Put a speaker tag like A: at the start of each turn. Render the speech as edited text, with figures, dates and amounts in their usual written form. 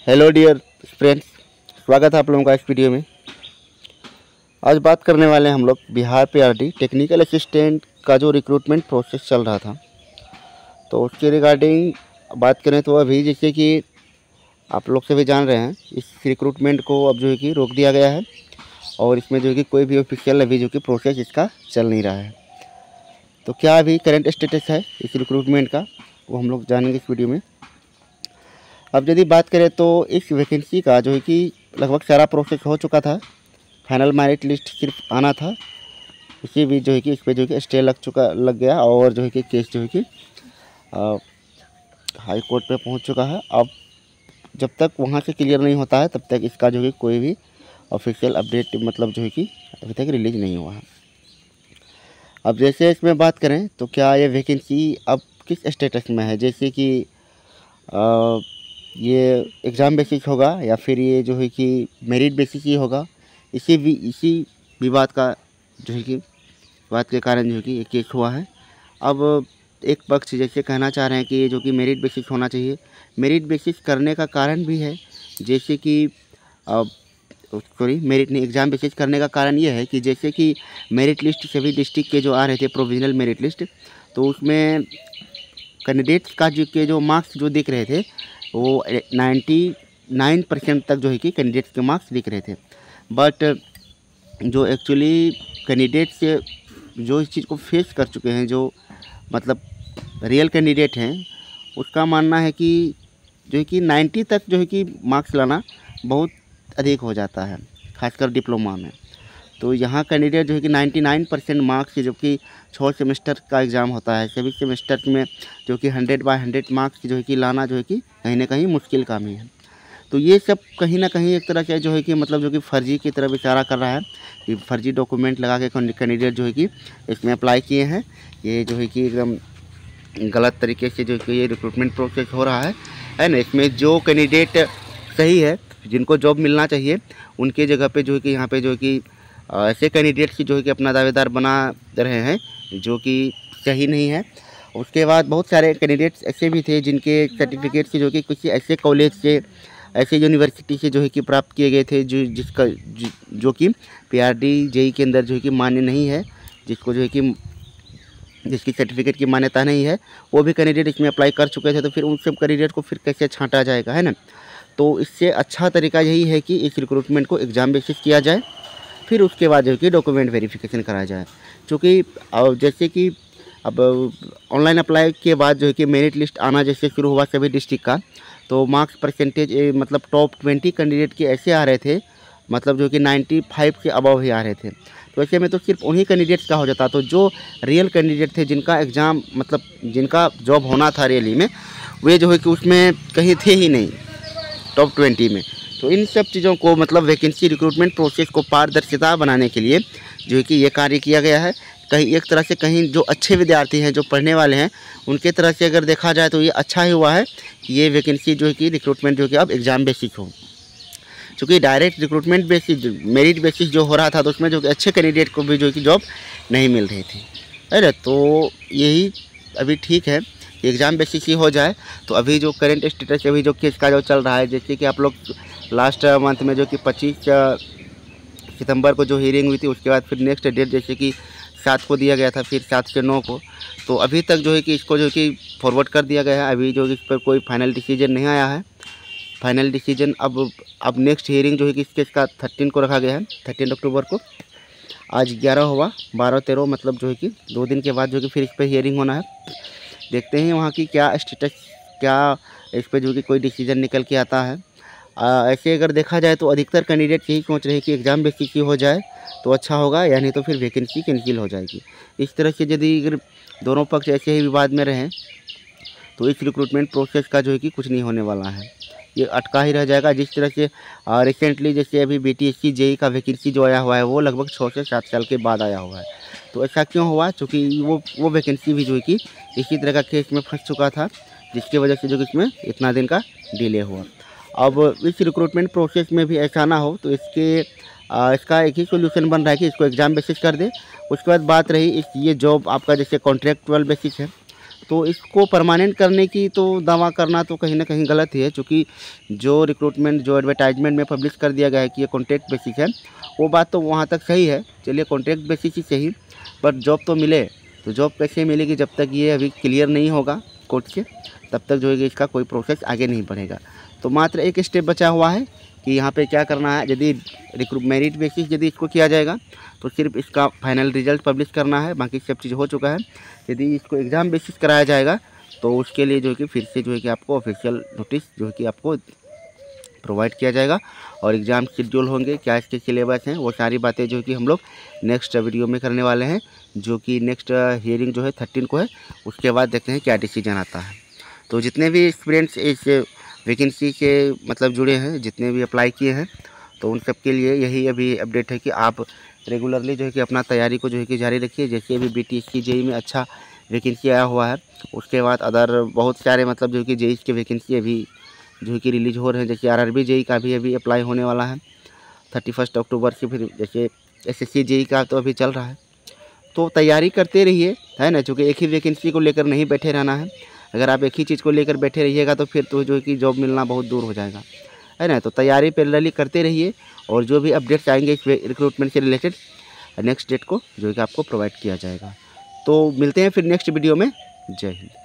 A: Hello dear friends, स्वागत है आप लोगों का इस वीडियो में। आज बात करने वाले हैं हम लोग बिहार पीआरडी टेक्निकल असिस्टेंट का जो रिक्रूटमेंट प्रोसेस चल रहा था, तो उसके रिगार्डिंग बात करें तो अभी जैसे कि आप लोग सभी जान रहे हैं, इस रिक्रूटमेंट को अब जो है कि रोक दिया गया है और इसमें जो है कि कोई भी ऑफिशियल अभी जो कि प्रोसेस इसका चल नहीं रहा है। तो क्या अभी करंट स्टेटस है इस रिक्रूटमेंट का, वो हम लोग जानेंगे इस वीडियो में। अब यदि बात करें तो इस वैकेंसी का जो है कि लगभग सारा प्रोसेस हो चुका था, फाइनल मेरिट लिस्ट सिर्फ आना था। इसी बीच जो है कि इस पर जो है कि स्टे लग गया और जो है कि केस जो है कि हाई कोर्ट पे पहुंच चुका है। अब जब तक वहां से क्लियर नहीं होता है तब तक इसका जो है कोई भी ऑफिशियल अपडेट मतलब जो है कि अभी तक रिलीज नहीं हुआ है। अब जैसे इसमें बात करें तो क्या ये वैकेंसी अब किस स्टेटस में है, जैसे कि ये एग्ज़ाम बेसिस होगा या फिर ये जो है कि मेरिट बेसिस ही होगा, इसी विवाद का जो है कि बात के कारण जो है कि ये केस हुआ है। अब एक पक्ष जैसे कहना चाह रहे हैं कि ये जो कि मेरिट बेसिस होना चाहिए। मेरिट बेसिस करने का कारण भी है, जैसे कि मेरिट नहीं, एग्ज़ाम बेसिस करने का कारण ये है कि जैसे कि मेरिट लिस्ट सभी डिस्ट्रिक्ट के जो आ रहे थे, प्रोविजनल मेरिट लिस्ट, तो उसमें कैंडिडेट्स का जो मार्क्स जो दिख रहे थे वो 99% तक जो है कि कैंडिडेट्स के मार्क्स दिख रहे थे। बट जो एक्चुअली कैंडिडेट्स जो इस चीज़ को फेस कर चुके हैं, जो मतलब रियल कैंडिडेट हैं, उसका मानना है कि जो है कि 90 तक जो है कि मार्क्स लाना बहुत अधिक हो जाता है, खासकर डिप्लोमा में। तो यहाँ कैंडिडेट जो है कि 99% मार्क्स, जो कि 6 सेमेस्टर का एग्ज़ाम होता है, सभी सेमेस्टर में जो कि 100/100 मार्क्स जो है कि लाना जो है कि कहीं ना कहीं मुश्किल काम ही है। तो ये सब कहीं ना कहीं एक तरह से जो है कि मतलब जो कि फर्जी की तरफ इशारा कर रहा है कि फर्जी डॉक्यूमेंट लगा के कैंडिडेट जो है कि इसमें अप्लाई किए हैं। ये जो है कि एकदम गलत तरीके से जो कि ये रिक्रूटमेंट प्रोसेस हो रहा है ना। इसमें जो कैंडिडेट सही है, जिनको जॉब मिलना चाहिए, उनके जगह पे जो है कि यहाँ पे जो है कि ऐसे कैंडिडेट्स की जो है कि अपना दावेदार बना रहे हैं, जो कि सही नहीं है। उसके बाद बहुत सारे कैंडिडेट्स ऐसे भी थे जिनके सर्टिफिकेट्स जो कि किसी ऐसे कॉलेज से, ऐसे यूनिवर्सिटी से जो है कि प्राप्त किए गए थे जो कि पीआरडी जेई के अंदर जो है कि मान्य नहीं है, जिसको जो है कि जिसकी सर्टिफिकेट की मान्यता नहीं है, वो भी कैंडिडेट इसमें अप्लाई कर चुके थे। तो फिर उन सब कैंडिडेट को फिर कैसे छांटा जाएगा, है ना। तो इससे अच्छा तरीका यही है कि इस रिक्रूटमेंट को एग्ज़ाम बेसिस किया जाए, फिर उसके बाद जो है कि डॉक्यूमेंट वेरिफिकेशन कराया जाए। क्योंकि जैसे कि अब ऑनलाइन अप्लाई के बाद जो है कि मेरिट लिस्ट आना जैसे शुरू हुआ सभी डिस्ट्रिक्ट का, तो मार्क्स परसेंटेज मतलब टॉप 20 कैंडिडेट के ऐसे आ रहे थे, मतलब जो कि 95 के अबव ही आ रहे थे। तो ऐसे में तो सिर्फ उन्हीं कैंडिडेट्स का हो जाता। तो जो रियल कैंडिडेट थे, जिनका एग्ज़ाम मतलब जिनका जॉब होना था रियली में, वे जो है कि उसमें कहीं थे ही नहीं टॉप 20 में। तो इन सब चीज़ों को मतलब वैकेंसी रिक्रूटमेंट प्रोसेस को पारदर्शिता बनाने के लिए जो है कि ये कार्य किया गया है। कहीं एक तरह से कहीं जो अच्छे विद्यार्थी हैं, जो पढ़ने वाले हैं, उनके तरह से अगर देखा जाए तो ये अच्छा ही हुआ है कि ये वैकेंसी जो है कि रिक्रूटमेंट जो कि अब एग्ज़ाम बेसिस हो। क्योंकि direct recruitment basis, merit basis जो हो रहा था, तो उसमें जो कि अच्छे कैंडिडेट को भी जो कि जॉब नहीं मिल रही थी, है ना। तो यही अभी ठीक है, एग्ज़ाम बेसिस ही हो जाए। तो अभी जो करंट स्टेटस, अभी जो केस का जो चल रहा है, जैसे कि आप लोग लास्ट मंथ में जो कि 25 सितंबर को जो हियरिंग हुई थी, उसके बाद फिर नेक्स्ट डेट जैसे कि 7 को दिया गया था, फिर 7 से 9 को। तो अभी तक जो है कि इसको जो है कि फॉरवर्ड कर दिया गया है। अभी जो इस पर कोई फाइनल डिसीजन नहीं आया है। फाइनल डिसीजन अब नेक्स्ट हियरिंग जो है कि इस केस का 13 को रखा गया है, 13 अक्टूबर को। आज 11 हुआ, 12-13 मतलब जो है कि 2 दिन के बाद जो कि फिर इस पर हियरिंग होना है। देखते हैं वहाँ की क्या स्टेटस, क्या इस पर जो कि कोई डिसीजन निकल के आता है। ऐसे अगर देखा जाए तो अधिकतर कैंडिडेट यही सोच रहे हैं कि एग्ज़ाम बेसिस ही हो जाए तो अच्छा होगा, या नहीं तो फिर वैकेंसी कैंसिल हो जाएगी। इस तरह से यदि अगर दोनों पक्ष ऐसे ही विवाद में रहें तो इस रिक्रूटमेंट प्रोसेस का जो है कि कुछ नहीं होने वाला है, ये अटका ही रह जाएगा। जिस तरह से रिसेंटली जैसे अभी बीटीएससी जेई का वैकेंसी जो आया हुआ है, वो लगभग 6 से 7 साल के बाद आया हुआ है। तो ऐसा क्यों हुआ? क्योंकि वो वैकेंसी भी जो है कि इसी तरह का केस में फंस चुका था, जिसकी वजह से जो कि इसमें इतना दिन का डिले हुआ। अब इस रिक्रूटमेंट प्रोसेस में भी ऐसा ना हो, तो इसका एक ही सोल्यूशन बन रहा है कि इसको एग्ज़ाम बेसिस कर दे। उसके बाद बात रही ये जॉब आपका जैसे कॉन्ट्रैक्चुअल बेसिस है, तो इसको परमानेंट करने की तो दावा करना तो कहीं ना कहीं गलत ही है, क्योंकि जो रिक्रूटमेंट जो एडवर्टाइजमेंट में पब्लिश कर दिया गया है कि ये कॉन्ट्रैक्ट बेसिस है, वो बात तो वहाँ तक सही है। चलिए कॉन्ट्रैक्ट बेसिस ही सही, बट जॉब तो मिले, तो जॉब कैसे मिलेगी जब तक ये अभी क्लियर नहीं होगा कोर्ट से, तब तक जो है कि इसका कोई प्रोसेस आगे नहीं बढ़ेगा। तो मात्र एक स्टेप बचा हुआ है कि यहाँ पे क्या करना है। यदि मेरिट बेसिस यदि इसको किया जाएगा तो सिर्फ इसका फाइनल रिजल्ट पब्लिश करना है, बाकी सब चीज़ हो चुका है। यदि इसको एग्ज़ाम बेसिस कराया जाएगा तो उसके लिए जो है कि फिर से जो है कि आपको ऑफिशियल नोटिस जो है कि आपको प्रोवाइड किया जाएगा, और एग्ज़ाम शेड्यूल होंगे, क्या इसके सिलेबस हैं, वो सारी बातें जो है कि हम लोग नेक्स्ट वीडियो में करने वाले हैं, जो कि नेक्स्ट हियरिंग जो है 13 को है। उसके बाद देखते हैं क्या डिसीजन आता है। तो जितने भी स्टूडेंट्स इस वैकेंसी के मतलब जुड़े हैं, जितने भी अप्लाई किए हैं, तो उन सब के लिए यही अभी अपडेट है कि आप रेगुलरली जो है कि अपना तैयारी को जो है कि जारी रखिए। जैसे अभी BTSC जेई में अच्छा वैकेंसी आया हुआ है, उसके बाद अदर बहुत सारे मतलब जो है कि जेई के वैकेंसी अभी जो है कि रिलीज़ हो रहे हैं। जैसे RRB जेई का भी अभी अप्लाई होने वाला है 31 अक्टूबर से। फिर जैसे SSC जेई का तो अभी चल रहा है। तो तैयारी करते रहिए, है ना, क्योंकि एक ही वैकेंसी को लेकर नहीं बैठे रहना है। अगर आप एक ही चीज़ को लेकर बैठे रहिएगा तो फिर तो जो है कि जॉब मिलना बहुत दूर हो जाएगा, है ना। तो तैयारी पैरेलली करते रहिए, और जो भी अपडेट्स आएंगे इस रिक्रूटमेंट से रिलेटेड नेक्स्ट डेट को जो है कि आपको प्रोवाइड किया जाएगा। तो मिलते हैं फिर नेक्स्ट वीडियो में। जय हिंद।